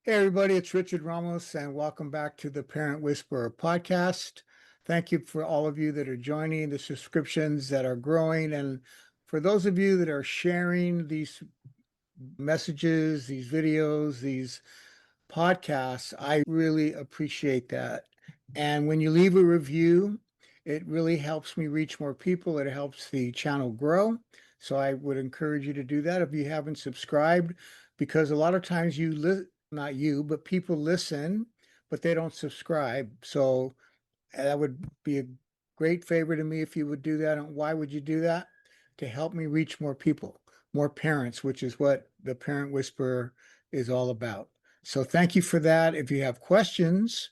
Hey, everybody, it's Richard Ramos, and welcome back to the Parent Whisperer podcast. Thank you for all of you that are joining, the subscriptions that are growing, and for those of you that are sharing these messages, these videos, these podcasts. I really appreciate that. And when you leave a review, it really helps me reach more people. It helps the channel grow. So I would encourage you to do that if you haven't subscribed, because a lot of times not you, but people listen, but they don't subscribe. So that would be a great favor to me if you would do that. And why would you do that? To help me reach more people, more parents, which is what the Parent Whisperer is all about. So thank you for that. If you have questions,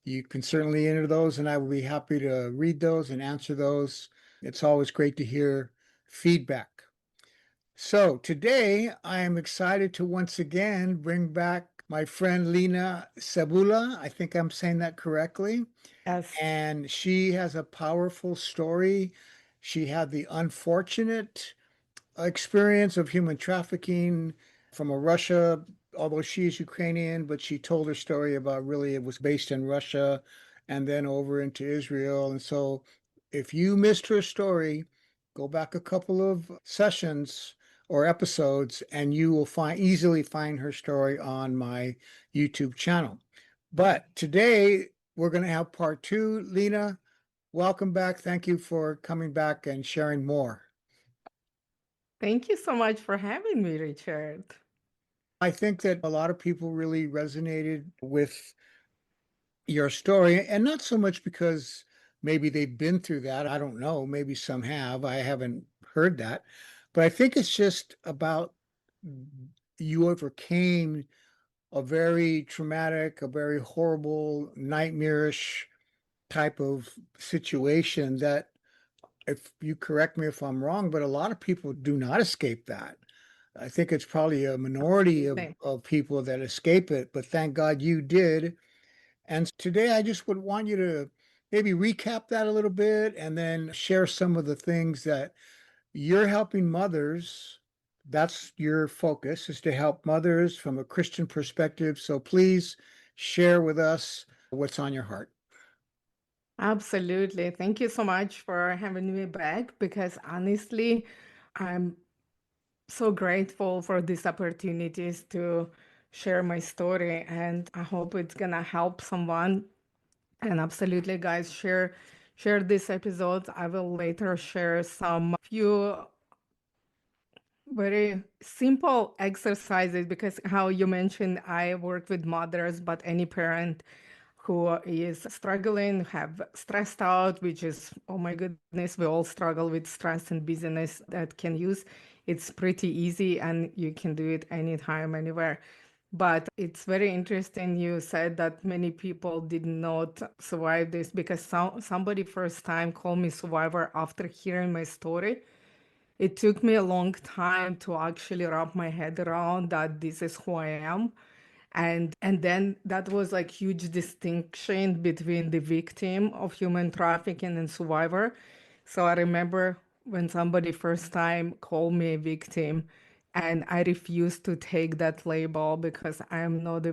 you can certainly enter those, and I will be happy to read those and answer those. It's always great to hear feedback. So today I am excited to once again bring back my friend Lena Cebula. I think I'm saying that correctly. Yes. And she has a powerful story. She had the unfortunate experience of human trafficking from a Russia, although she is Ukrainian, but she told her story about really it was based in Russia and then over into Israel. And so if you missed her story, go back a couple of sessions or episodes and you will easily find her story on my YouTube channel. But today we're going to have part two. Lena, welcome back. Thank you for coming back and sharing more. Thank you so much for having me, Richard. I think that a lot of people really resonated with your story, and not so much because maybe they've been through that. I don't know. Maybe some have. I haven't heard that. But I think it's just about you overcame a very traumatic, a very horrible, nightmarish type of situation that, if you correct me if I'm wrong, but a lot of people do not escape that. I think it's probably a minority Absolutely. of people that escape it, but thank God you did. And today I just would want you to maybe recap that a little bit and then share some of the things that you're helping mothers. That's your focus, is to help mothers from a Christian perspective. So please share with us what's on your heart. Absolutely. Thank you so much for having me back because honestly, I'm so grateful for these opportunities to share my story and I hope it's gonna help someone. And absolutely, guys, share this episode. I will later share some few very simple exercises because how you mentioned I work with mothers, but any parent who is struggling, have stressed out, which is, oh my goodness, we all struggle with stress and busyness that can use. It's pretty easy and you can do it anytime, anywhere. But it's very interesting you said that many people did not survive this because somebody first time called me survivor after hearing my story. It took me a long time to actually wrap my head around that this is who I am. And then that was like huge distinction between the victim of human trafficking and survivor. So I remember when somebody first time called me a victim and I refused to take that label because I am not a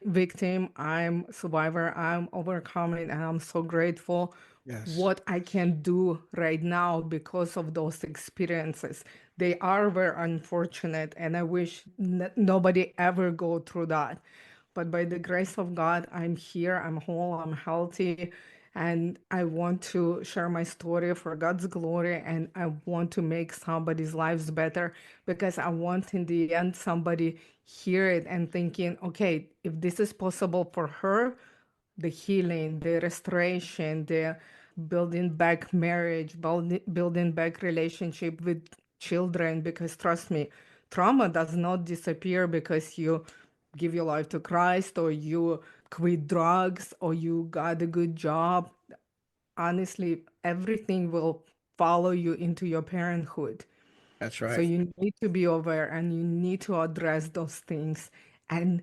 victim, I'm survivor, I'm overcoming, and I'm so grateful Yes, what I can do right now because of those experiences. They are very unfortunate, and I wish nobody ever go through that. But by the grace of God, I'm here, I'm whole, I'm healthy, and I want to share my story for God's glory, and I want to make somebody's lives better because I want in the end somebody hear it and thinking, okay, if this is possible for her, the healing, the restoration, the building back marriage, building back relationship with children. Because trust me, trauma does not disappear because you give your life to Christ or you quit drugs or you got a good job. Honestly, everything will follow you into your parenthood. that's So right. you need to be aware and you need to address those things. And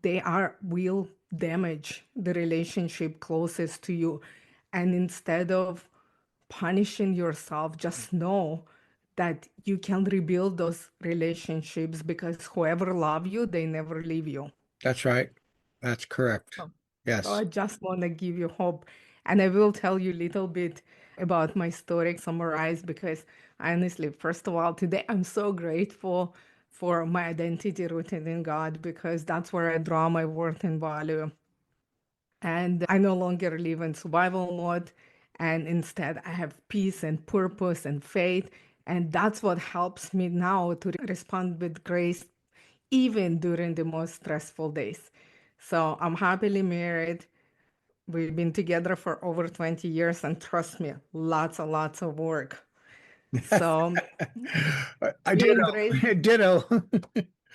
they are will damage the relationship closest to you. And instead of punishing yourself, just know that you can rebuild those relationships because whoever love you, they never leave you. That's right. That's correct. So, so I Yes. just want to give you hope. And I will tell you a little bit about my story, summarize, because honestly, first of all, today I'm so grateful for my identity rooted in God because that's where I draw my worth and value. And I no longer live in survival mode. And instead, I have peace and purpose and faith. And that's what helps me now to respond with grace, even during the most stressful days. So I'm happily married. We've been together for over 20 years, and trust me, lots and lots of work. So I being raised ditto. Ditto.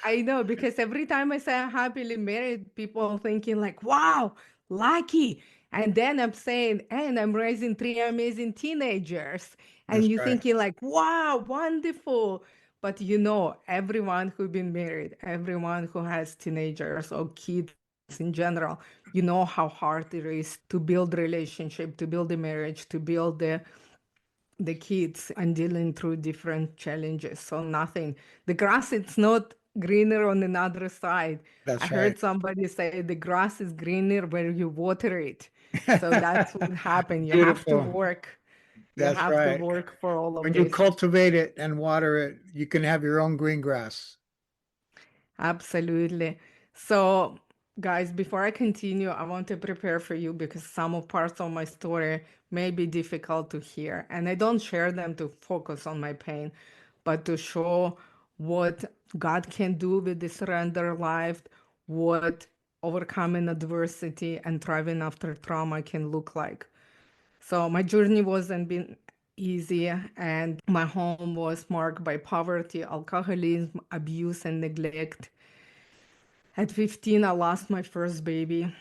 I know because every time I say I'm happily married, people are thinking like, wow, lucky. And then I'm saying, and I'm raising three amazing teenagers. And That's you're right. thinking like, wow, wonderful. But you know, everyone who's been married, everyone who has teenagers or kids in general, you know how hard it is to build relationship, to build a marriage, to build the kids and dealing through different challenges. So nothing. The grass, it's not greener on another side. I That's right. heard somebody say the grass is greener where you water it. So that's what happened. You have to Beautiful. work. You That's have to right. work for all of When you this. cultivate it and water it, you can have your own green grass. Absolutely. So, guys, before I continue, I want to prepare for you because some of parts of my story may be difficult to hear. And I don't share them to focus on my pain, but to show what God can do with the surrender life, what overcoming adversity and thriving after trauma can look like. So my journey wasn't been easy, and my home was marked by poverty, alcoholism, abuse, and neglect. At 15, I lost my first baby.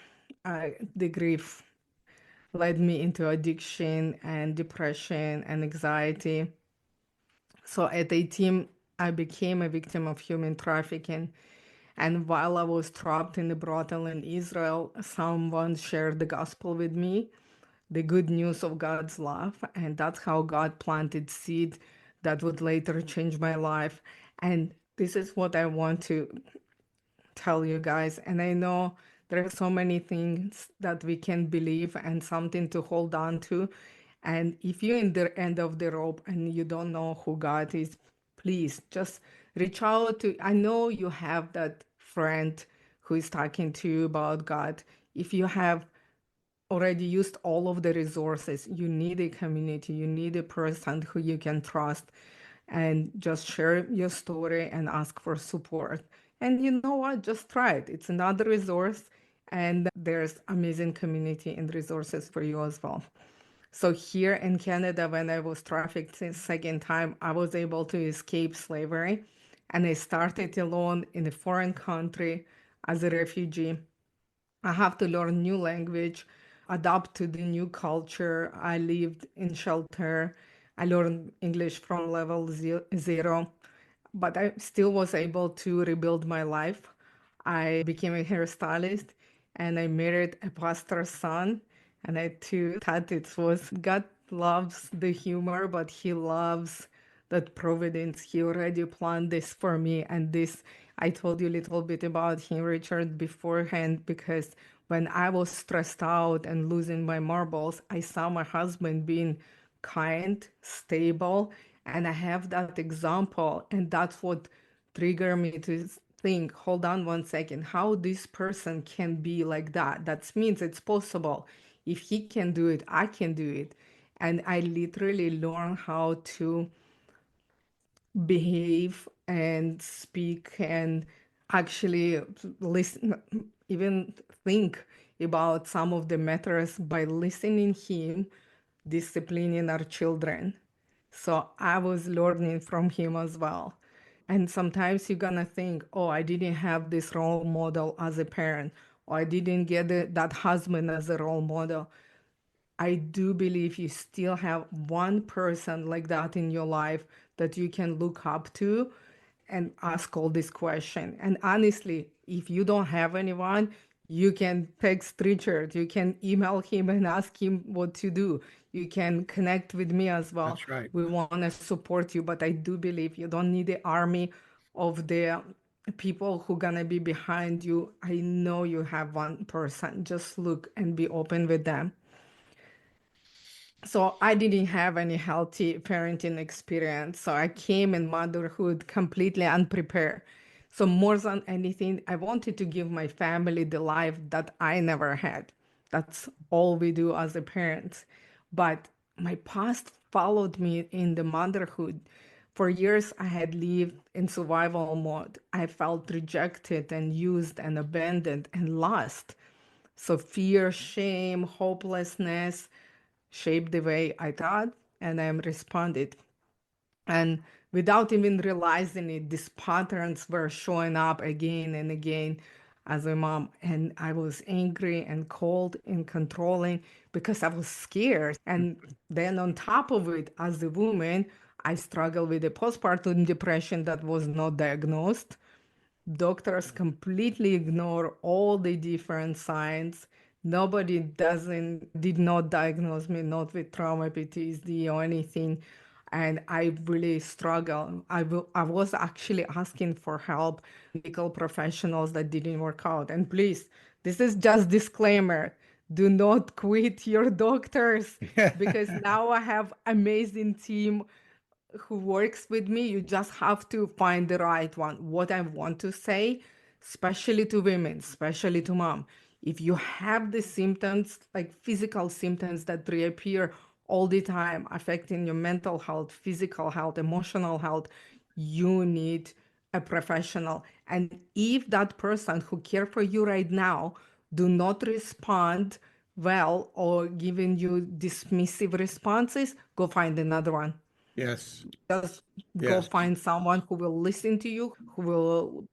The grief led me into addiction and depression and anxiety. So at 18, I became a victim of human trafficking. And while I was trapped in a brothel in Israel, someone shared the gospel with me, the good news of God's love. And that's how God planted seed that would later change my life. And this is what I want to tell you guys. And I know there are so many things that we can believe and something to hold on to. And if you're in the end of the rope and you don't know who God is, please just reach out to. I know you have that friend who is talking to you about God. If you have already used all of the resources, you need a community, you need a person who you can trust, and just share your story and ask for support. And you know what? Just try it. It's another resource, and there's amazing community and resources for you as well. So here in Canada, when I was trafficked the second time, I was able to escape slavery, and I started alone in a foreign country as a refugee. I have to learn new language, adapt to the new culture. I lived in shelter. I learned English from level zero, but I still was able to rebuild my life. I became a hairstylist and I married a pastor's son. And I too thought it was God loves the humor, but he loves that providence. He already planned this for me. And this, I told you a little bit about him, Richard, beforehand, because when I was stressed out and losing my marbles, I saw my husband being kind, stable, and I have that example. And that's what triggered me to think, hold on one second, how this person can be like that. That means it's possible. If he can do it, I can do it. And I literally learned how to behave and speak and actually listen, even think about some of the matters by listening him disciplining our children. So I was learning from him as well. And sometimes you're gonna think, oh, I didn't have this role model as a parent, or I didn't get that husband as a role model. I do believe you still have one person like that in your life that you can look up to and ask all this question. And honestly, if you don't have anyone, you can text Richard, you can email him and ask him what to do. You can connect with me as well. That's right. We want to support you, but I do believe you don't need the army of the people who gonna be behind you. I know you have one person. Just look and be open with them. So I didn't have any healthy parenting experience. So I came in motherhood completely unprepared. So more than anything, I wanted to give my family the life that I never had. That's all we do as a parents. But my past followed me in the motherhood. For years, I had lived in survival mode. I felt rejected and used and abandoned and lost. So fear, shame, hopelessness shaped the way I thought and I responded. And without even realizing it, these patterns were showing up again and again as a mom. And I was angry and cold and controlling because I was scared. And then on top of it, as a woman, I struggled with a postpartum depression that was not diagnosed. Doctors completely ignore all the different signs. Nobody did not diagnose me not with trauma, PTSD or anything. And I really struggle. I was actually asking for help, medical professionals that didn't work out. And please, this is just disclaimer. Do not quit your doctors because now I have amazing team who works with me. You just have to find the right one. What I want to say, especially to women, especially to mom, if you have the symptoms, like physical symptoms that reappear all the time, affecting your mental health, physical health, emotional health, you need a professional. And if that person who care for you right now do not respond well or giving you dismissive responses, go find another one. Yes. Just go Yes. find someone who will listen to you, who will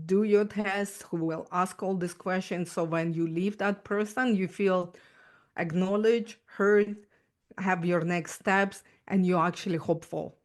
do your tests, who will ask all these questions. So when you leave that person, you feel acknowledged, heard, have your next steps, and you're actually hopeful.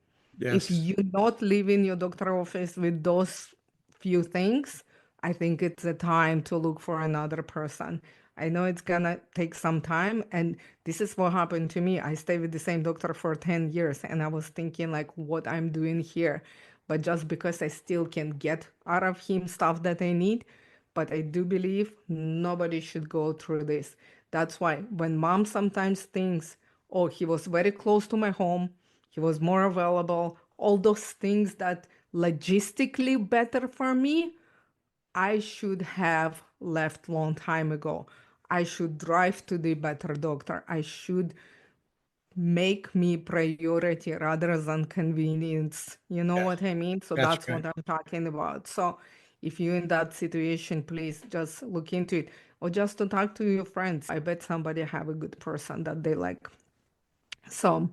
If Yes. you not live in your doctor office with those few things, I think it's the time to look for another person. I know it's gonna take some time, and this is what happened to me. I stayed with the same doctor for 10 years, and I was thinking like what I'm doing here. But just because I still can get out of him stuff that I need, but I do believe nobody should go through this. That's why when mom sometimes thinks, oh, he was very close to my home, he was more available, all those things that logistically better for me, I should have left long time ago. I should drive to the better doctor. I should make me priority rather than convenience. You know Yes. what I mean? So That's that's right. what I'm talking about. So if you're in that situation, please just look into it or just to talk to your friends. I bet somebody have a good person that they like. So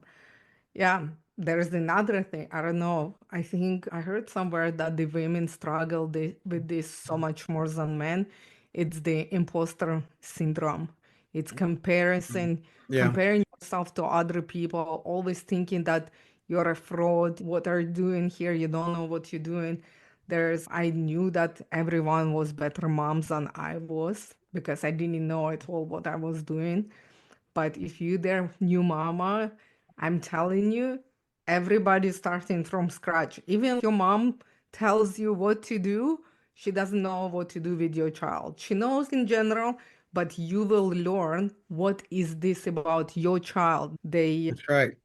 yeah, there's another thing. I don't know. I think I heard somewhere that the women struggle with this so much more than men. It's the imposter syndrome. It's Yeah. comparing yourself to other people, always thinking that you're a fraud. What are you doing here? You don't know what you're doing. I knew that everyone was better moms than I was because I didn't know at all what I was doing. But if you their new mama, I'm telling you, everybody's starting from scratch. Even your mom tells you what to do, she doesn't know what to do with your child. She knows in general, but you will learn what is this about your child. They That's right.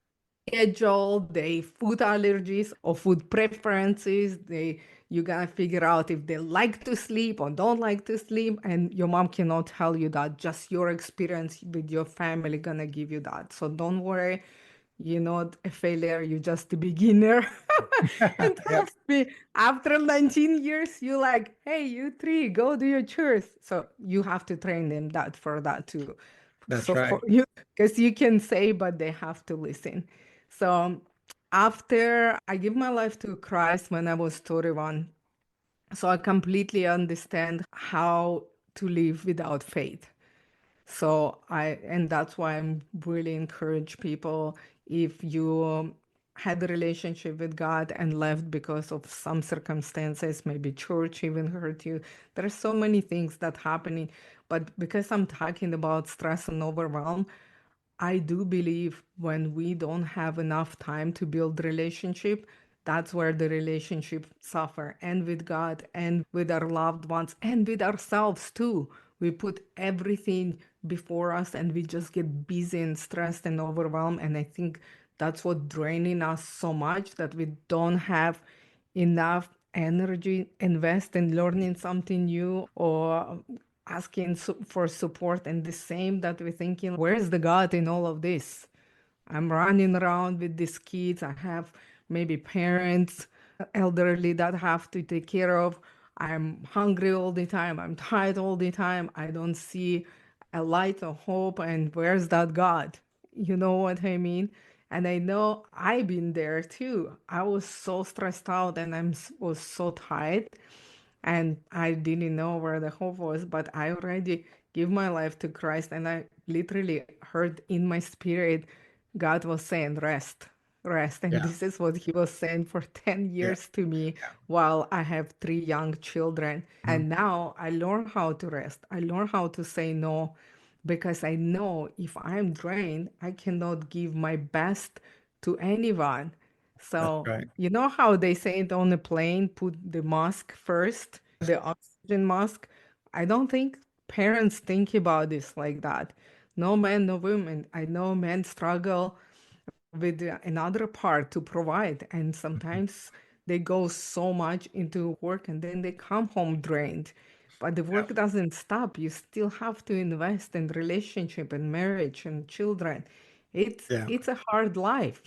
schedule, they food allergies or food preferences. You gotta figure out if they like to sleep or don't like to sleep, and your mom cannot tell you that. Just your experience with your family gonna give you that. So don't worry, you're not a failure. You're just a beginner. And Yep. trust me, after 19 years, you're like, hey, you three, go do your chores. So you have to train them that for that too. That's So right. for you, because you can say, but they have to listen. So after I give my life to Christ when I was 31, so I completely understand how to live without faith. And that's why I'm really encourage people if you had a relationship with God and left because of some circumstances, maybe church even hurt you. There are so many things that happening, but because I'm talking about stress and overwhelm, I do believe when we don't have enough time to build relationship, that's where the relationship suffer, and with God and with our loved ones and with ourselves too. We put everything before us and we just get busy and stressed and overwhelmed. And I think that's what draining us so much, that we don't have enough energy invest in learning something new or asking for support. And the same that we're thinking, where's the God in all of this? I'm running around with these kids. I have maybe parents, elderly that have to take care of. I'm hungry all the time. I'm tired all the time. I don't see a light of hope. And where's that God? You know what I mean? And I know I've been there too. I was so stressed out and was so tired and I didn't know where the hope was, but I already give my life to Christ, and I literally heard in my spirit God was saying, rest, rest. And Yeah. this is what He was saying for 10 Yeah. years to me Yeah. while I have three young children. Mhm. And now I learn how to rest. I learn how to say no because I know if I'm drained, I cannot give my best to anyone. That's So, right. you know how they say it on the plane, put the mask first, the oxygen mask? I don't think parents think about this like that. No man, no women. I know men struggle with another part to provide, and Mhm. sometimes they go so much into work and then they come home drained. But the Yeah. work doesn't stop. You still have to invest in relationship and marriage and children. Yeah. It's a hard life.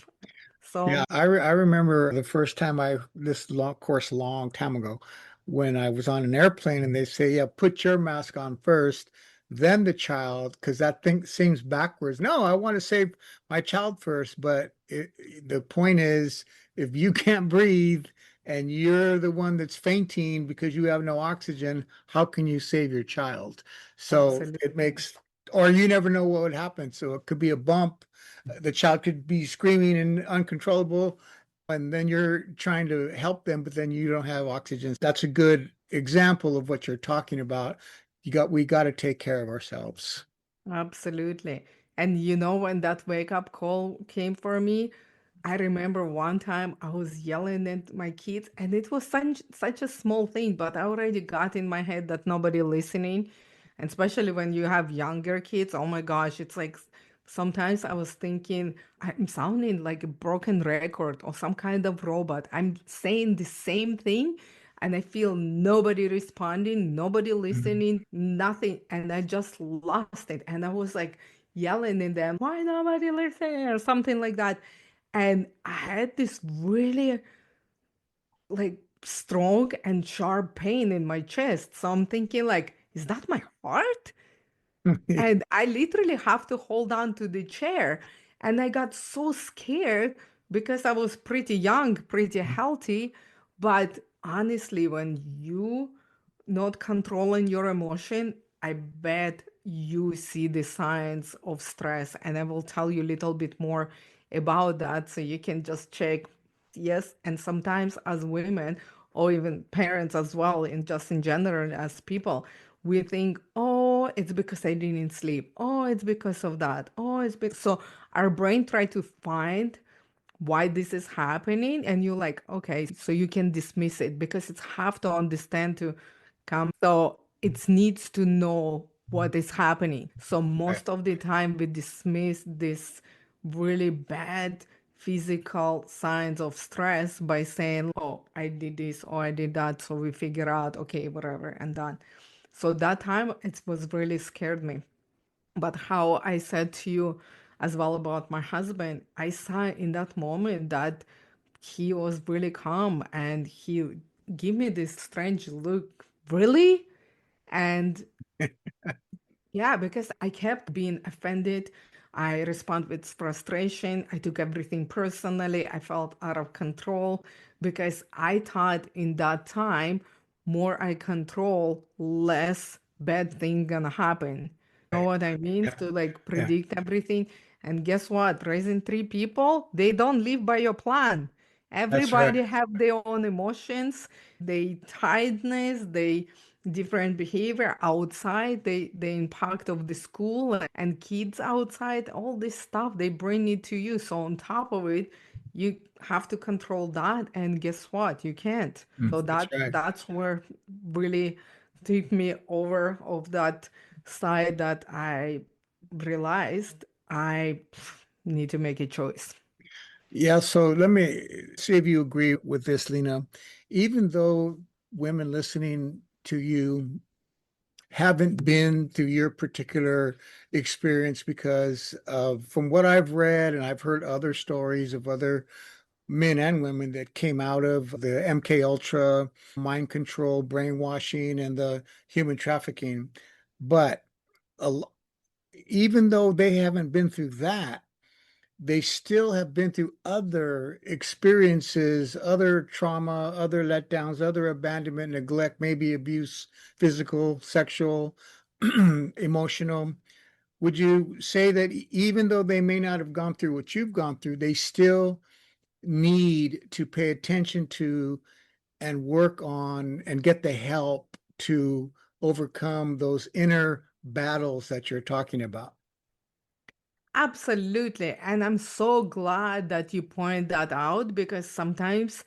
Yeah, So I remember the first time this long course a long time ago when I was on an airplane and they say, yeah, put your mask on first, then the child, because that thing seems backwards. No, I want to save my child first. But the point is, if you can't breathe and you're the one that's fainting because you have no oxygen, how can you save your child? So it absolutely. makes, or you never know what would happen. So it could be a bump, the child could be screaming and uncontrollable, and then you're trying to help them, but then you don't have oxygen. That's a good example of what you're talking about. We got to take care of ourselves. Absolutely. And you know, when that wake up call came for me, I remember one time I was yelling at my kids, and it was such a small thing, but I already got in my head that nobody listening. And especially when you have younger kids, oh my gosh, it's like sometimes I was thinking I'm sounding like a broken record or some kind of robot. I'm saying the same thing, and I feel nobody responding, nobody Mhm. listening, nothing. And I just lost it. And I was like yelling at them, why nobody listening, or something like that. And I had this really like strong and sharp pain in my chest. So I'm thinking like, is that my heart? And I literally have to hold on to the chair. And I got so scared because I was pretty young, pretty healthy. But honestly, when you not controlling your emotion, I bet you see the signs of stress. And I will tell you a little bit more about that so you can just check. Yes, and sometimes as women or even parents as well, in just in general as people, we think, oh, it's because I didn't sleep. Oh, it's because of that. Oh, it's because so our brain try to find why this is happening, and you're like, okay, so you can dismiss it because it's have to understand to come. So it needs to know what is happening. So Right. most of the time we dismiss this really bad physical signs of stress by saying, oh, I did this or I did that. So we figure out, okay, whatever, and done. So that time it was really scared me. But how I said to you as well about my husband, I saw in that moment that he was really calm and he gave me this strange look. Really? And yeah, because I kept being offended. I respond with frustration. I took everything personally. I felt out of control because I thought in that time, more I control, less bad thing gonna happen. Know Right. what I mean? Yeah. To like Yeah. predict everything. And guess what? Raising three people, they don't live by your plan. That's right. Everybody have their own emotions, they tiredness, they different behavior outside, the impact of the school and kids outside, all this stuff, they bring it to you. So on top of it, You have to control that, and guess what? You can't. So That's right. that's where really took me over of that side that I realized I need to make a choice. Yeah, so let me see if you agree with this, Lena. Even though women listening to you haven't been through your particular experience, because from what I've read and I've heard other stories of other men and women that came out of the MK Ultra, mind control, brainwashing, and the human trafficking. But a l- even though they haven't been through that, they still have been through other experiences, other trauma, other letdowns, other abandonment, neglect, maybe abuse, physical, sexual, emotional. Would you say that even though they may not have gone through what you've gone through, they still need to pay attention to and work on and get the help to overcome those inner battles that you're talking about? Absolutely. And I'm so glad that you point that out because sometimes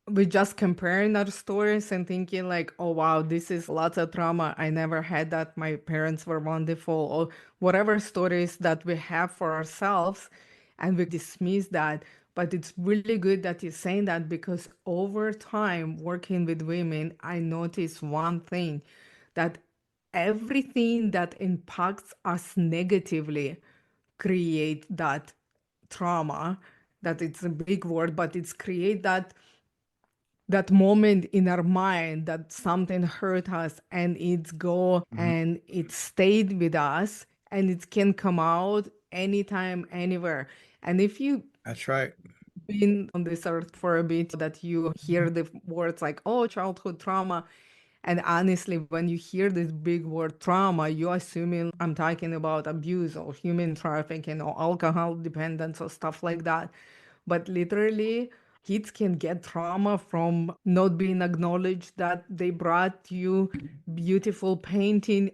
we just comparing our stories and thinking like, oh wow, this is lots of trauma. I never had that. My parents were wonderful, or whatever stories that we have for ourselves, and we dismiss that. But it's really good that you're saying that because over time working with women, I noticed one thing that everything that impacts us negatively create that trauma. That it's a big word, but it's create that moment in our mind that something hurt us and it's go Mhm. and it stayed with us and it can come out anytime anywhere. And if you That's right. been on this earth for a bit that you hear the words like, oh, childhood trauma, and honestly, when you hear this big word trauma, you assuming I'm talking about abuse or human trafficking or alcohol dependence or stuff like that. But literally, kids can get trauma from not being acknowledged that they brought you beautiful painting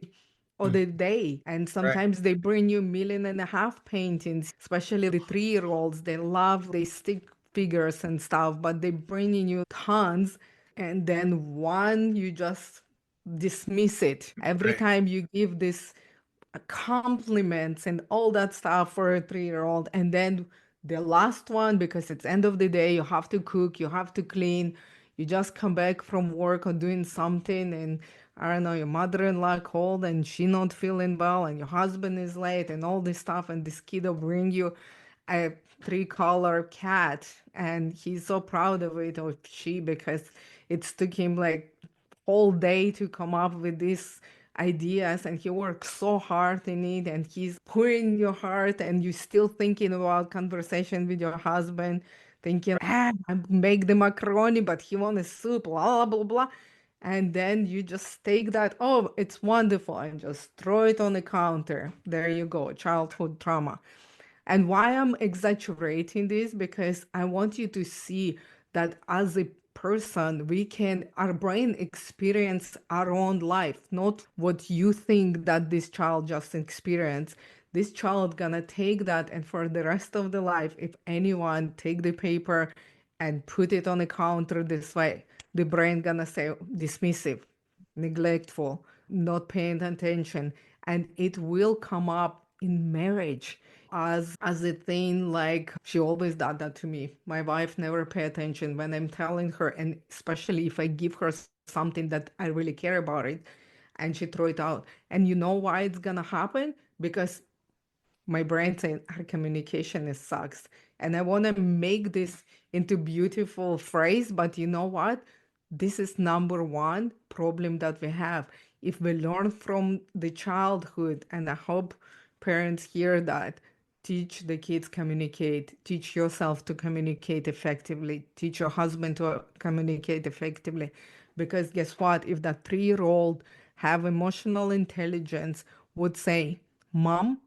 Mm. other day. And Right. sometimes they bring you 1.5 million paintings, especially the 3-year-olds. They love they stick figures and stuff, but they bringing you tons. And then one, you just dismiss it. Every Right. time you give this compliments and all that stuff for a 3-year-old, and then the last one, because it's end of the day, you have to cook, you have to clean, you just come back from work or doing something, and I don't know, your mother-in-law called and she not feeling well, and your husband is late, and all this stuff, and this kid will bring you a 3-color cat, and he's so proud of it, or she, because it took him like whole day to come up with these ideas, and he works so hard in it, and he's pouring your heart, and you still thinking about conversation with your husband, thinking, I make the macaroni but he want a soup, blah blah blah. And then you just take that, oh, it's wonderful, and just throw it on the counter. There you go, childhood trauma. And why I'm exaggerating this, because I want you to see that as a person, our brain experience our own life, not what you think that this child just experienced. This child gonna take that, and for the rest of the life, if anyone take the paper and put it on the counter this way, the brain gonna say dismissive, neglectful, not paying attention, and it will come up in marriage as a thing. Like, she always did that to me. My wife never pay attention when I'm telling her, and especially if I give her something that I really care about it, and she throw it out. And you know why it's gonna happen? Because my brain saying our communication is sucks, and I want to make this into beautiful phrase, but you know what, this is number one problem that we have. If we learn from the childhood, and I hope parents hear that, teach the kids communicate, teach yourself to communicate effectively, teach your husband to communicate effectively, because guess what, if that 3-year-old have emotional intelligence, would say, mom,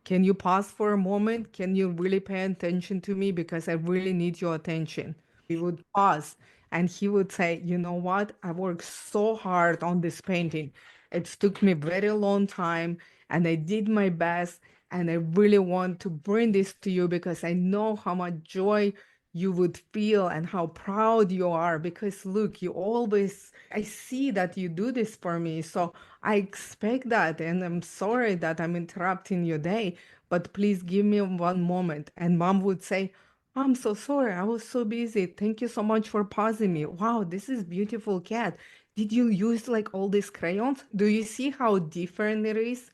can you pause for a moment? Can you really pay attention to me? Because I really need your attention. We would pause, and he would say, you know what? I worked so hard on this painting. It took me very long time and I did my best. And I really want to bring this to you because I know how much joy you would feel and how proud you are. Because look, you always, I see that you do this for me. So I expect that. And I'm sorry that I'm interrupting your day, but please give me one moment. And mom would say, I'm so sorry. I was so busy. Thank you so much for pausing me. Wow, this is beautiful cat. Did you use like all these crayons? Do you see how different it is?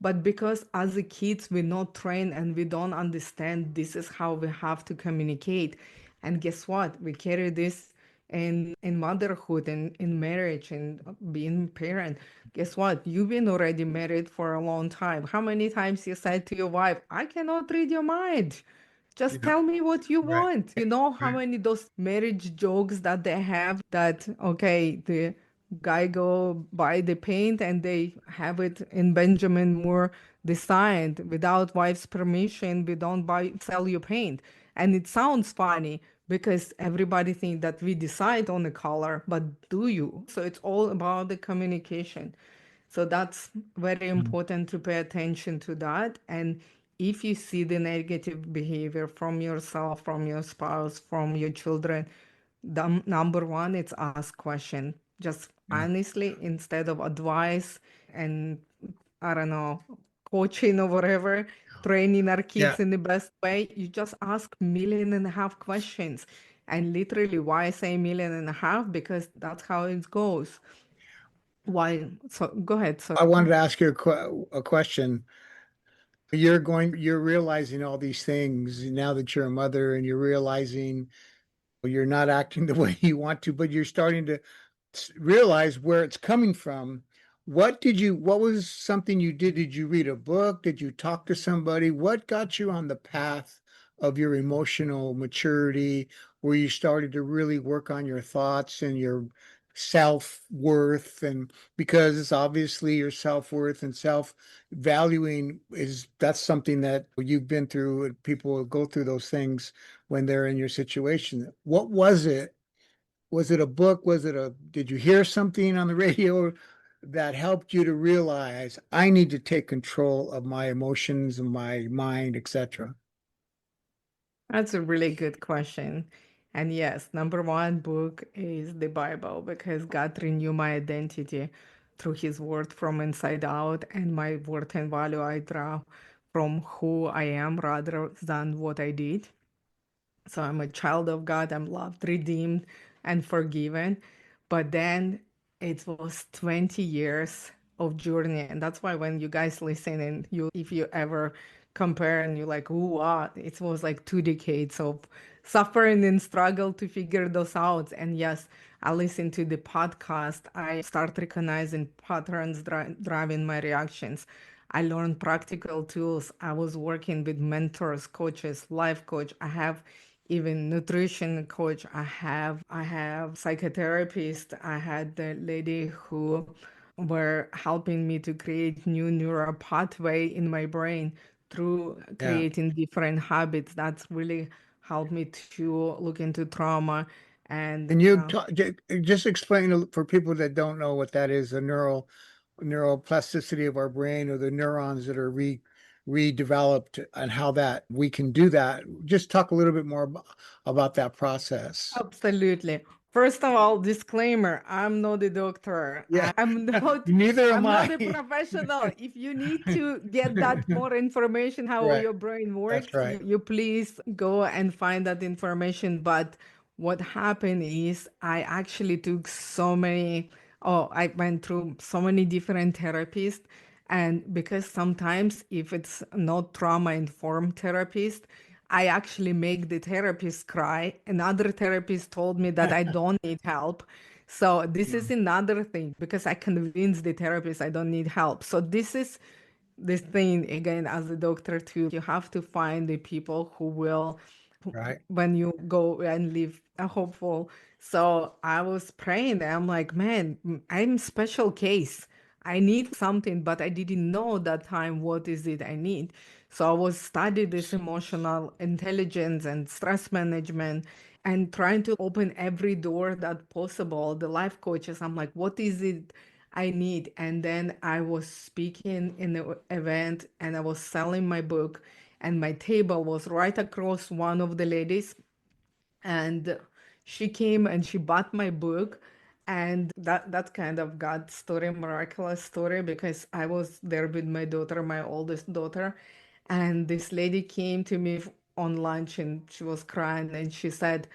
But because as a kids, we're not trained and we don't understand this is how we have to communicate. And guess what? We carry this in motherhood and in marriage and being parent. Guess what? You've been already married for a long time. How many times you said to your wife, I cannot read your mind. Just Yeah. tell me what you Right. want. You know how Right. many those marriage jokes that they have that, okay, the guy go buy the paint and they have it in Benjamin Moore designed without wife's permission. We don't sell you paint. And it sounds funny because everybody think that we decide on the color, but do you? So it's all about the communication. So that's very Mm. important to pay attention to that. And if you see the negative behavior from yourself, from your spouse, from your children, the number one, it's ask question. Just Yeah. honestly, instead of advice and I don't know, coaching or whatever, training our Yeah. kids in the best way, you just ask 1.5 million questions. And literally, why I say 1.5 million? Because that's how it goes. Why? So go ahead. So I wanted to ask you a question. You're realizing all these things now that you're a mother and you're realizing you're not acting the way you want to, but you're starting to realize where it's coming from. What was something you did? Did you read a book? Did you talk to somebody? What got you on the path of your emotional maturity where you started to really work on your thoughts and your self-worth? And because it's obviously your self-worth and self-valuing that's something that you've been through, and people will go through those things when they're in your situation. What was it? Was it a book? Did you hear something on the radio that helped you to realize I need to take control of my emotions and my mind, etc.? that's a really good question. And yes, number one book is the Bible because God renewed my identity through His word from inside out, and my worth and value I draw from who I am rather than what I did. So I'm a child of God. I'm loved, redeemed, and forgiven. But then it was 20 years of journey. And that's why when you guys listen and if you ever compare and you're like, ooh, wow, it was like 2 decades of suffering and struggle to figure those out. And yes, I listen to the podcast. I start recognizing patterns driving my reactions. I learned practical tools. I was working with mentors, coaches, life coach. I have even nutrition coach. I have psychotherapist. I had the lady who were helping me to create new neural pathway in my brain through Yeah. creating different habits. That's really helped me to look into trauma and And just explain for people that don't know what that is, the neuroplasticity of our brain or the neurons that are redeveloped and how that we can do that. Just talk a little bit more about that process. absolutely. First of all, disclaimer, I'm not a doctor. Yeah. I'm not Neither am I'm not I. a professional. If you need to get that more information how Right. your brain That's works, right. you please go and find that information. But what happened is I actually took I went through so many different therapists. And because sometimes if it's not trauma-informed therapist, I actually make the therapist cry. Another therapist told me that I don't need help. So this is another thing because I convinced the therapist I don't need help. So this is this thing again as a doctor too. You have to find the people who will Right. when you go and live a hopeful. So I was praying. I'm like, man, I'm special case. I need something, but I didn't know that time what is it I need. So I was studying this emotional intelligence and stress management and trying to open every door that possible. The life coaches, I'm like, what is it I need. And then I was speaking in the event and I was selling my book, and my table was right across one of the ladies, and she came and she bought my book. And that kind of God story, miraculous story, because I was there with my daughter, my oldest daughter, and this lady came to me on lunch and she was crying and she said,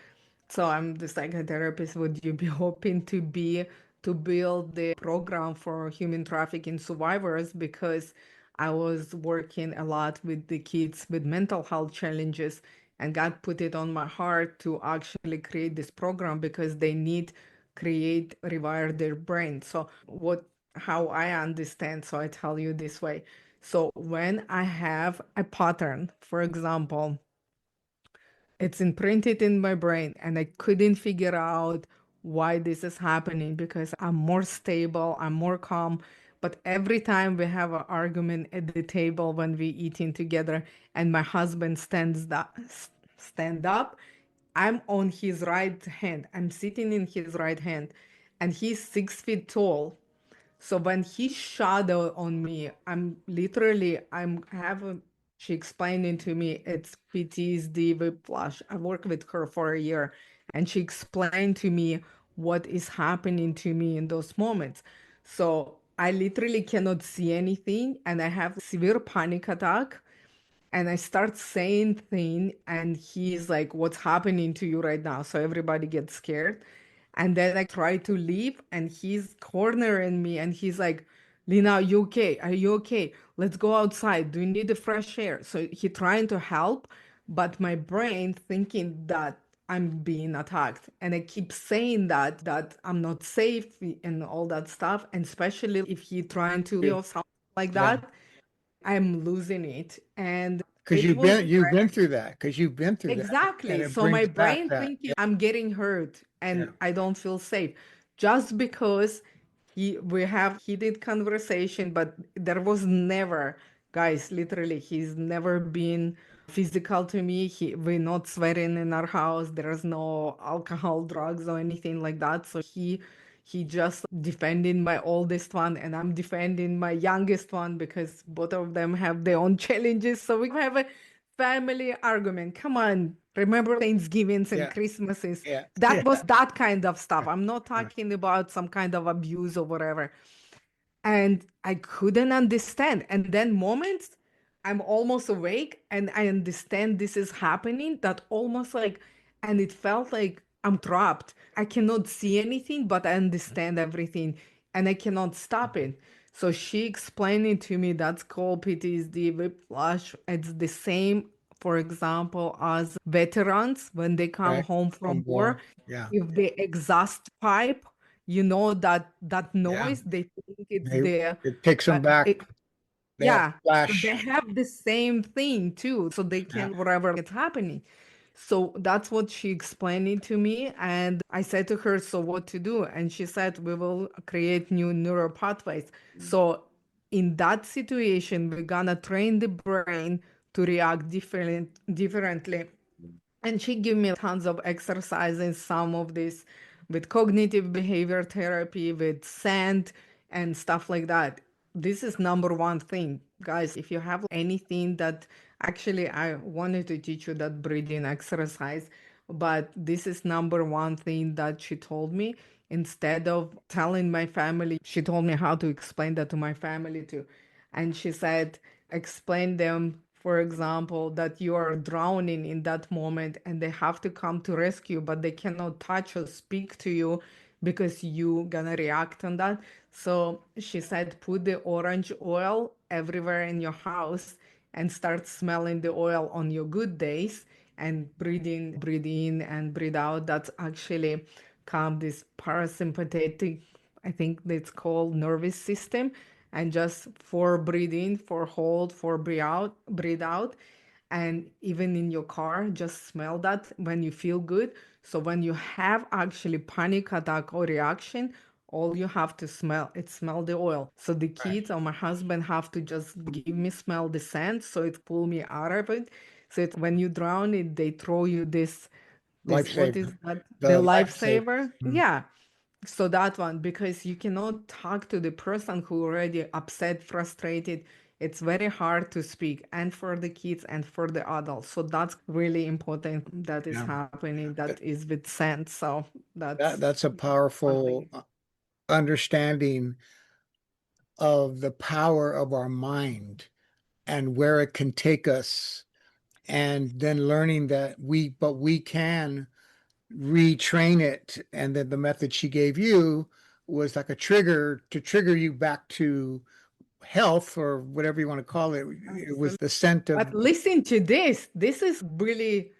so I'm the psychotherapist, would you be hoping to build the program for human trafficking survivors, because I was working a lot with the kids with mental health challenges, and God put it on my heart to actually create this program because they need create rewire their brain. So what how I understand, so I tell you this way. So when I have a pattern, for example, it's imprinted in my brain and I couldn't figure out why this is happening, because I'm more stable, I'm more calm. But every time we have an argument at the table when we eating together and my husband stand up, I'm on his right hand. I'm sitting in his right hand and he's 6 feet tall. So when he shadow on me, I'm having, she explaining to me it's PTSD whiplash. I worked with her for a year and she explained to me what is happening to me in those moments. So I literally cannot see anything and I have severe panic attack, and I start saying things, and he's like, what's happening to you right now? So everybody gets scared. And then I try to leave and he's cornering me and he's like, Lena, are you okay? Are you okay? Let's go outside. Do you need the fresh air? So he trying to help, but my brain thinking that I'm being attacked. And I keep saying that I'm not safe and all that stuff. And especially if he trying to Yeah. or something like Yeah. that, I'm losing it. And Because it was you've been through that. Because you've been through that. And exactly. it So my brings back brain that. thinking I'm getting hurt Yeah. and I don't feel safe just because we have heated conversation, but there was never, guys, literally, he's never been physical to me. We're not swearing in our house. There's no alcohol, drugs, or anything like that. So he just defending my oldest one and I'm defending my youngest one because both of them have their own challenges. So we have a family argument. Come on, remember Thanksgivings and Yeah. Christmases. Yeah. That Yeah. was that kind of stuff. I'm not Yeah. talking about some kind of abuse or whatever. And I couldn't understand. And then moments I'm almost awake and I understand this is happening, that almost like, and it felt like I'm trapped. I cannot see anything, but I understand everything and I cannot stop it. So she explained it to me. That's called PTSD whiplash. It's the same, for example, as veterans when they come Right. home From from war. war. Yeah. If the exhaust pipe, you know, that Yeah. noise, they think it's They the it takes them back. it, They have yeah, so they flash. have the same thing too, so they Yeah. can whatever it's happening. So that's what she explained it to me, and I said to her, so what to do? And she said, we will create new neural pathways. So in that situation, we're gonna train the brain to react differently. And she gave me tons of exercises, some of this with cognitive behavior therapy, with sand and stuff like that. This is number one thing, guys. If you have anything that actually I wanted to teach you that breathing exercise, but this is number one thing that she told me. Instead of telling my family, she told me how to explain that to my family too. And she said, explain them, for example, that you are drowning in that moment and they have to come to rescue, but they cannot touch or speak to you because you gonna react on that. So she said, put the orange oil everywhere in your house and start smelling the oil on your good days and breathe in and breathe out. That's actually calm this parasympathetic, I think it's called nervous system, and just for breathe in, for hold, for breathe out. And even in your car, just smell that when you feel good. So when you have actually panic attack or reaction, all you have to smell, it smell the oil. So the Right. kids or my husband have to just give me smell the scent, so it pull me out of it. So it's when you drown it, they throw you this what is Lifesaver. that? The The lifesaver. lifesaver? Mm. Yeah. So that one, because you cannot talk to the person who already upset, frustrated. It's very hard to speak, and for the kids and for the adults. So that's really important that is Yeah. happening. That is with sense. So That that's that's a one powerful thing. understanding of the power of our mind and where it can take us, and then learning that we can retrain it, and then the method she gave you was like a trigger to trigger you back to health or whatever you want to call it. It was Absolutely. the scent of But listen to this. This is really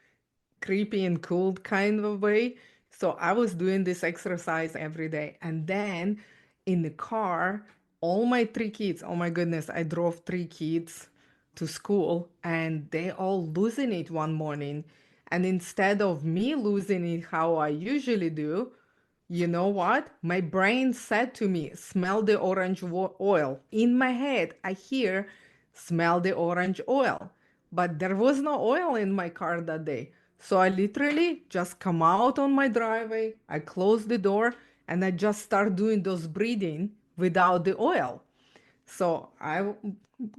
creepy and cool kind of way. So I was doing this exercise every day. And then in the car, all my three kids, oh my goodness, I drove three kids to school and they all losing it one morning. And instead of me losing it how I usually do, you know what? My brain said to me, smell the orange oil. In my head, I hear, smell the orange oil. But there was no oil in my car that day. So I literally just come out on my driveway, I close the door, and I just start doing those breathing without the oil. So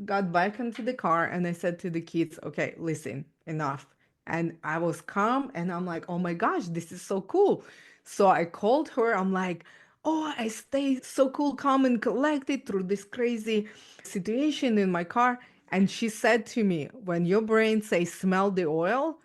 got back into the car and I said to the kids, okay, listen, enough. And I was calm and I'm like, oh my gosh, this is so cool. So I called her. I'm like, oh, I stay so cool, calm, and collected through this crazy situation in my car. And she said to me, when your brain says smell the oil,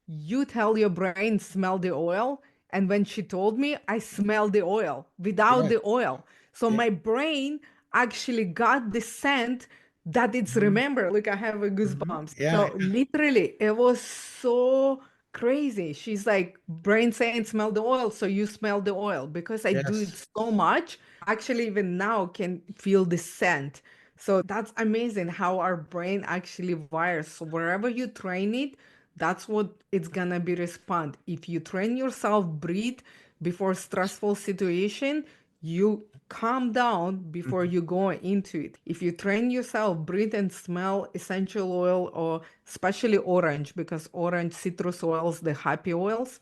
you tell your brain smell the oil. And when she told me, I smell the oil without yeah, the oil. So yeah, my brain actually got the scent that it's mhm, remember. Like I have a mhm, goosebumps. yeah, So literally, it was so crazy. She's like, brain saying smell the oil, so you smell the oil. Because I do yes, it so much, actually even now can feel the scent. So that's amazing how our brain actually wires. So wherever you train it, that's what it's gonna be respond. If you train yourself breathe before stressful situation, you calm down before mhm, you go into it. If you train yourself breathe and smell essential oil, or especially orange, because orange citrus oils, the happy oils,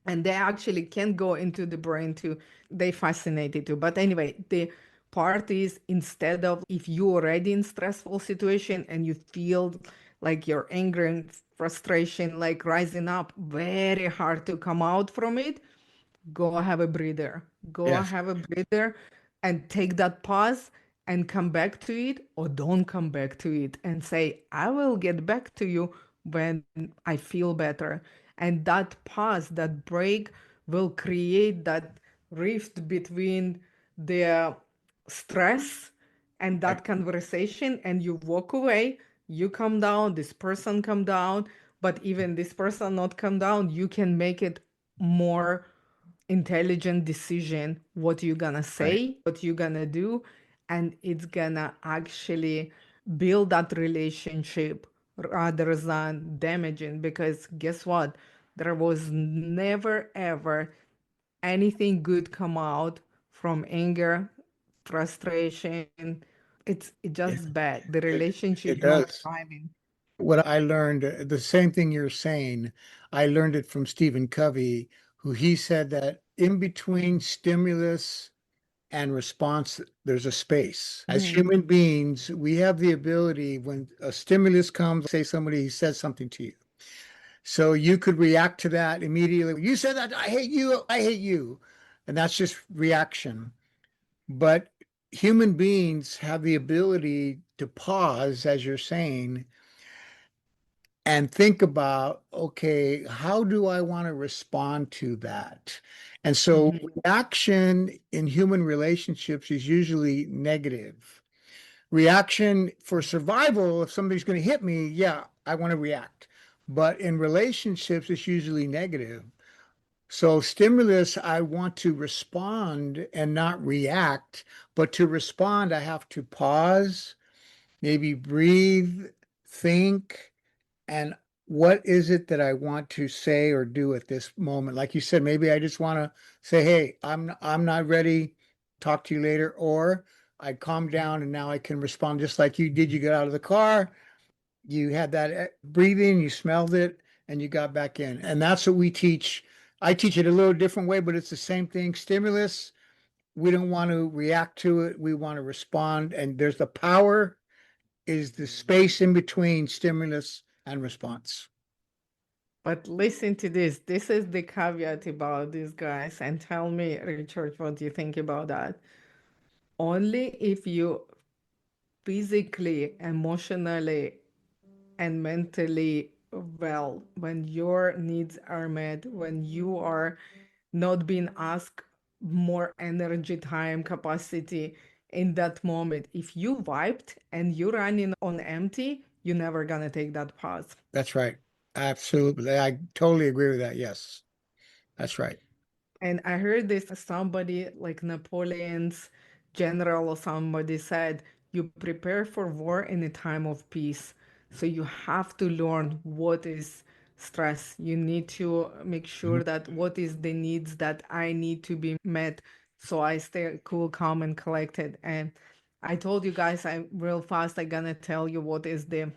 and they actually can go into the brain too. They fascinated too. But anyway, the part is, instead of, if you already in stressful situation and you feel like your anger and frustration like rising up, very hard to come out from it, go have a breather. Go yes, have a breather and take that pause and come back to it, or don't come back to it and say, I will get back to you when I feel better. And that pause, that break will create that rift between the stress and right, that conversation, and you walk away, you come down, this person come down, but even this person not come down, you can make it more intelligent decision what you're gonna right, say, what you're gonna do, and it's gonna actually build that relationship rather than damaging. Because guess what? There was never ever anything good come out from anger, frustration. It's yeah, just bad. The it, relationship it not does. thriving. What I learned, the same thing you're saying, I learned it from Stephen Covey, who he said that in between stimulus and response, there's a space. As Mhm. human beings, we have the ability when a stimulus comes, say somebody says something to you. So you could react to that immediately. You said that, I hate you, I hate you. And that's just reaction. But human beings have the ability to pause, as you're saying, and think about, okay, how do I want to respond to that? And so Mhm. reaction in human relationships is usually negative. Reaction for survival, if somebody's going to hit me, yeah, I want to react. But in relationships, it's usually negative. So stimulus, I want to respond and not react. But to respond, I have to pause, maybe breathe, think, and what is it that I want to say or do at this moment? Like you said, maybe I just want to say, "Hey, I'm not ready. Talk to you later." Or I calm down and now I can respond just like you did. You got out of the car, you had that breathing, you smelled it, and you got back in. And that's what we teach I teach it a little different way, but it's the same thing. Stimulus, we don't want to react to it. We want to respond. And there's the power is the space in between stimulus and response. But listen to this. This is the caveat about these guys. And tell me, Richard, what do you think about that? Only if you physically, emotionally, and mentally well, when your needs are met, when you are not being asked more energy, time, capacity in that moment. If you wiped and you're running on empty, you're never gonna take that pause. That's right. Absolutely. I totally agree with that. Yes, that's right. And I heard this somebody like Napoleon's general or somebody said, you prepare for war in a time of peace. So you have to learn what is stress. You need to make Mhm. sure that what is the needs that I need to be met so I stay cool, calm, and collected. And I told you guys I'm real fast. I'm gonna tell you what is the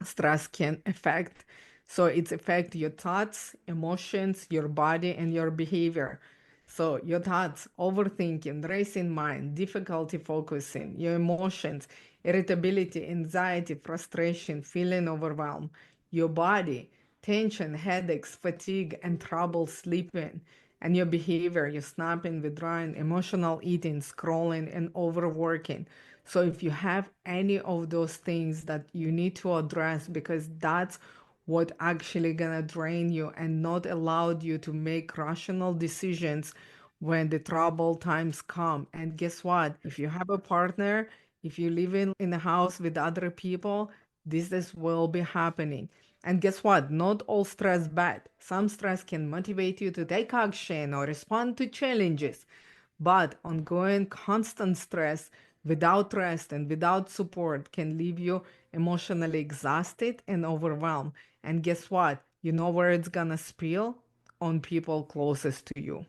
stress can affect. So it's affect your thoughts, emotions, your body, and your behavior. So your thoughts, overthinking, racing mind, difficulty focusing, your emotions, irritability, anxiety, frustration, feeling overwhelmed, your body, tension, headaches, fatigue, and trouble sleeping, and your behavior, your snapping, withdrawing, emotional eating, scrolling, and overworking. So if you have any of those things that you need to address, because that's what actually gonna drain you and not allowed you to make rational decisions when the troubled times come. And guess what? If you have a partner, if you live in a house with other people, this is will be happening. And guess what? Not all stress bad. Some stress can motivate you to take action or respond to challenges. But ongoing constant stress without rest and without support can leave you emotionally exhausted and overwhelmed. And guess what? You know where it's gonna spill? On people closest to you.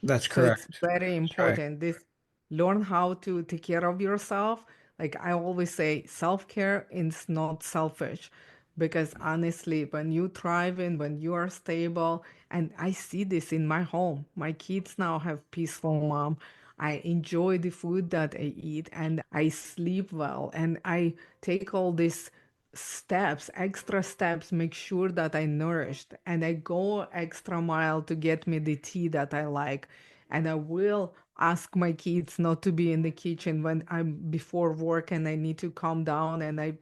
That's So it's correct. very That's right. important. This learn how to take care of yourself. Like I always say, self-care is not selfish because honestly, when you thrive and when you are stable, and I see this in my home, my kids now have peaceful mom. I enjoy the food that I eat and I sleep well and I take all these steps, extra steps, make sure that I nourished and I go extra mile to get me the tea that I like. And I will ask my kids not to be in the kitchen when I'm before work and I need to calm down and I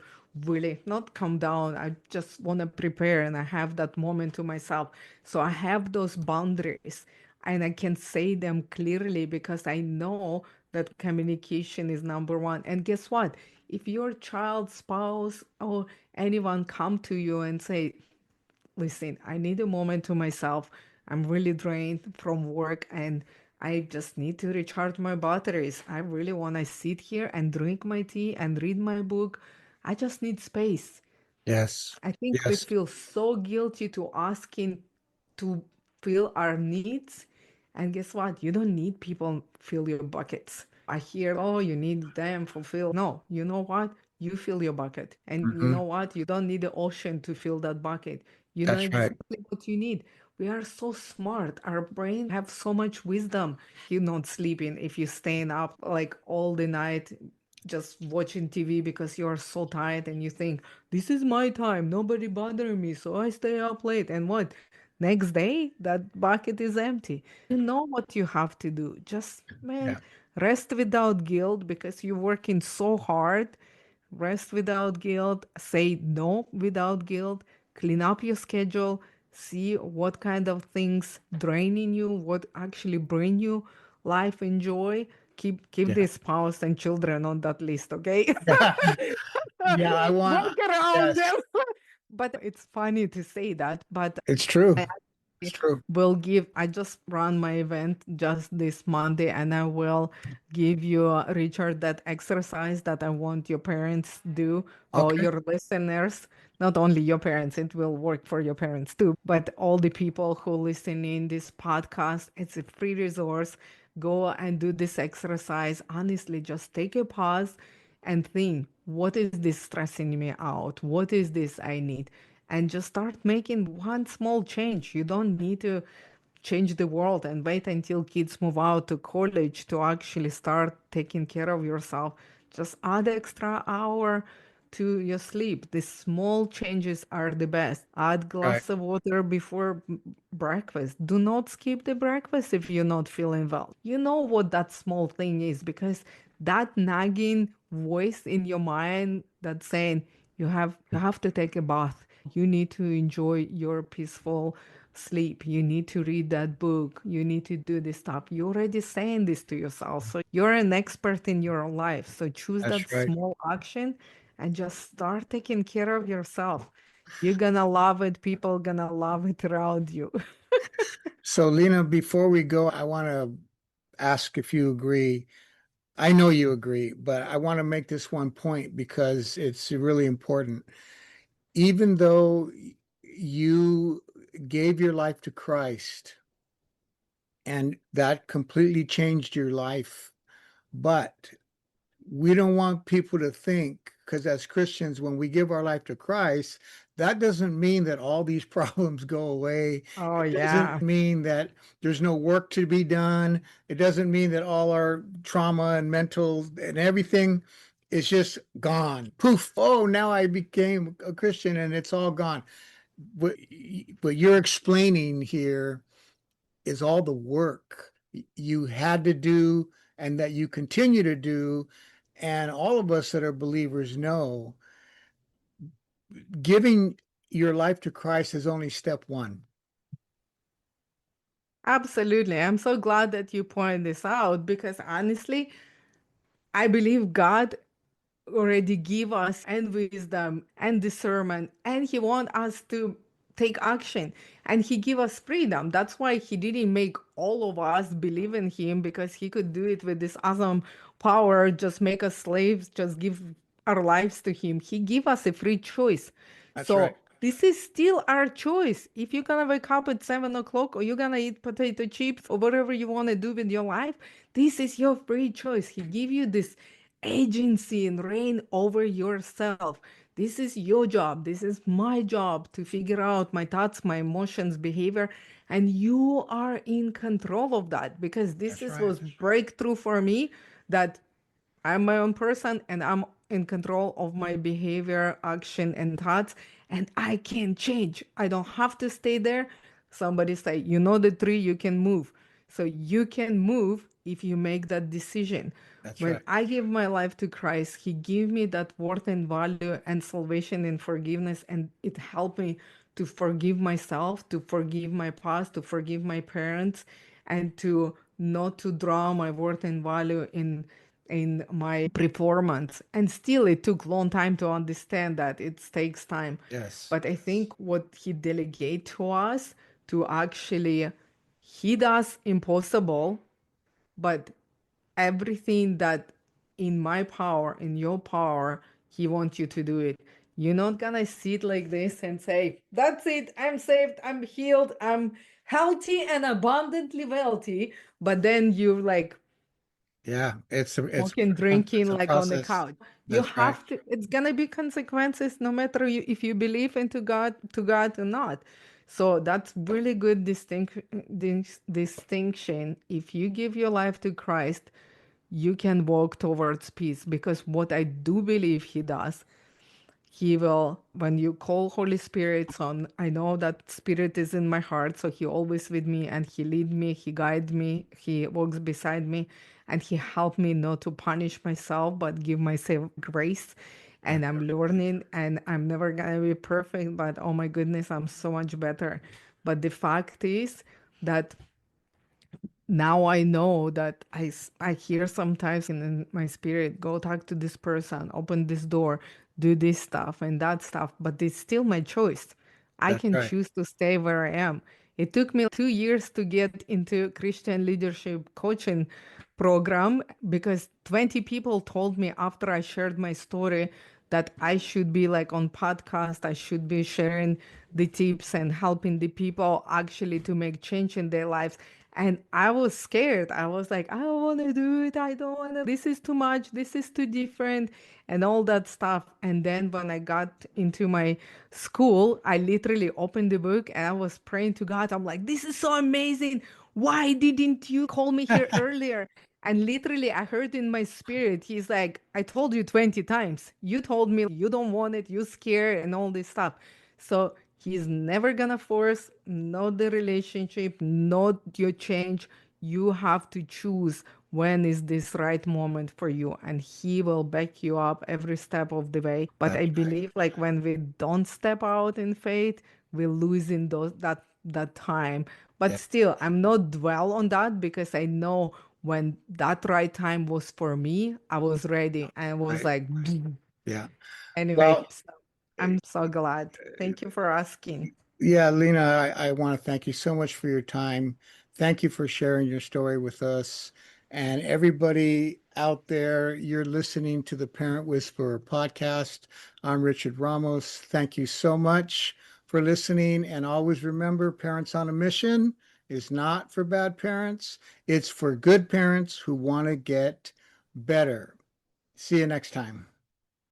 really not calm down. I just want to prepare and I have that moment to myself. So I have those boundaries and I can say them clearly because I know that communication is number one. And guess what? If your child, spouse, or anyone come to you and say, listen, I need a moment to myself. I'm really drained from work and I just need to recharge my batteries. I really want to sit here and drink my tea and read my book. I just need space. Yes. I think we Yes. feel so guilty to asking to fill our needs. And guess what? You don't need people fill your buckets. I hear, oh, you need them fulfill. No, you know what? You fill your bucket. And you Hmm. know what? You don't need the ocean to fill that bucket. You know That's right. exactly what you need. We are so smart. Our brain have so much wisdom. You're not sleeping if you're staying up like all the night just watching TV because you are so tired and you think, this is my time, nobody bothering me, so I stay up late. And what? Next day, that bucket is empty. You know what you have to do. Just, man, Yeah. rest without guilt because you're working so hard. Rest without guilt. Say no without guilt. Clean up your schedule. See what kind of things draining you, what actually bring you life and joy. Keep Yeah. the spouse and children on that list, okay? Yeah. Yeah. I want, Work around yes, them. But it's funny to say that, but it's true. I It's true. will give, I just run my event just this Monday and I will give you, Richard, that exercise that I want your parents do or Okay. your listeners, not only your parents, it will work for your parents too, but all the people who listen in this podcast. It's a free resource. Go and do this exercise. Honestly, just take a pause and think, what is this stressing me out? What is this I need? And just start making one small change. You don't need to change the world and wait until kids move out to college to actually start taking care of yourself. Just add extra hour to your sleep. The small changes are the best. Add Right. glass of water before breakfast. Do not skip the breakfast if you're not feeling well. You know what that small thing is, because that nagging voice in your mind that's saying you have to take a bath. You need to enjoy your peaceful sleep. You need to read that book. You need to do this stuff. You're already saying this to yourself. So you're an expert in your life. So choose That's that right. small action and just start taking care of yourself. You're gonna love it. People gonna love it around you. So, Lena, before we go, I want to ask if you agree. I know you agree, but I want to make this one point because it's really important. Even though you gave your life to Christ and that completely changed your life, but we don't want people to think, because as Christians, when we give our life to Christ, that doesn't mean that all these problems go away. Oh, It doesn't yeah. mean that there's no work to be done. It doesn't mean that all our trauma and mental and everything is just gone. Poof. Oh, now I became a Christian and it's all gone. What you're explaining here is all the work you had to do and that you continue to do. And all of us that are believers know giving your life to Christ is only step one. Absolutely. I'm so glad that you pointed this out, because honestly, I believe God already give us and wisdom and discernment, and he want us to take action, and he give us freedom. That's why he didn't make all of us believe in him, because he could do it with this awesome power, just make us slaves, just give our lives to him. He give us a free choice. That's right. So this is still our choice. If you're gonna wake up at 7 o'clock, or you're gonna eat potato chips, or whatever you want to do with your life, this is your free choice. He give you this agency and reign over yourself. This is your job. This is my job to figure out my thoughts, my emotions, behavior, and you are in control of that, because this That's is right. was breakthrough for me, that I'm my own person and I'm in control of my behavior, action, and thoughts, and I can change. I don't have to stay there. Somebody say, you know the tree, you can move. So you can move if you make that decision. That's When right. I give my life to Christ, He gave me that worth and value and salvation and forgiveness, and it helped me to forgive myself, to forgive my past, to forgive my parents, and to not to draw my worth and value in my performance. And still it took long time to understand that it takes time. Yes. But I think what he delegate to us to actually, he does impossible, but everything that in my power, in your power, he wants you to do it. You're not gonna sit like this and say, that's it, I'm saved, I'm healed, I'm healthy and abundantly wealthy. But then you're like Yeah. smoking, drinking It's a like on the process. couch. You That's right. have to, it's gonna be consequences no matter if you believe into God, to God or not. So that's really good distinction. If you give your life to Christ, you can walk towards peace, because what I do believe he does, he will, when you call Holy Spirit on, I know that Spirit is in my heart, so he always with me, and he lead me, he guide me, he walks beside me, and he help me not to punish myself, but give myself grace. And I'm learning, and I'm never gonna be perfect, but oh my goodness, I'm so much better. But the fact is that now I know that I hear sometimes in my spirit, go talk to this person, open this door, do this stuff and that stuff, but it's still my choice. I That's can right. choose to stay where I am. It took me 2 years to get into Christian leadership coaching program, because 20 people told me after I shared my story that I should be like on podcast, I should be sharing the tips and helping the people actually to make change in their lives. And I was scared. I was like, I don't want to do it. I don't want to. This is too much. This is too different, and all that stuff. And then when I got into my school, I literally opened the book and I was praying to God. I'm like, this is so amazing. Why didn't you call me here earlier? And literally, I heard in my spirit, he's like, I told you 20 times. You told me you don't want it, you're scared, and all this stuff. So he's never gonna force, not the relationship, not your change. You have to choose when is this right moment for you, and he will back you up every step of the way. But That's I right. believe like when we don't step out in faith, we're losing that time. But Yeah, still, I'm not dwell on that because I know when that right time was for me, I was ready and I was right. like, Yeah. anyway, Well, so I'm so glad. Thank you for asking. yeah, Lena, I want to thank you so much for your time. Thank you for sharing your story with us. And everybody out there, you're listening to the Parent Whisperer podcast. I'm Richard Ramos. Thank you so much for listening. And always remember, Parents on a Mission is not for bad parents, it's for good parents who want to get better. See you next time.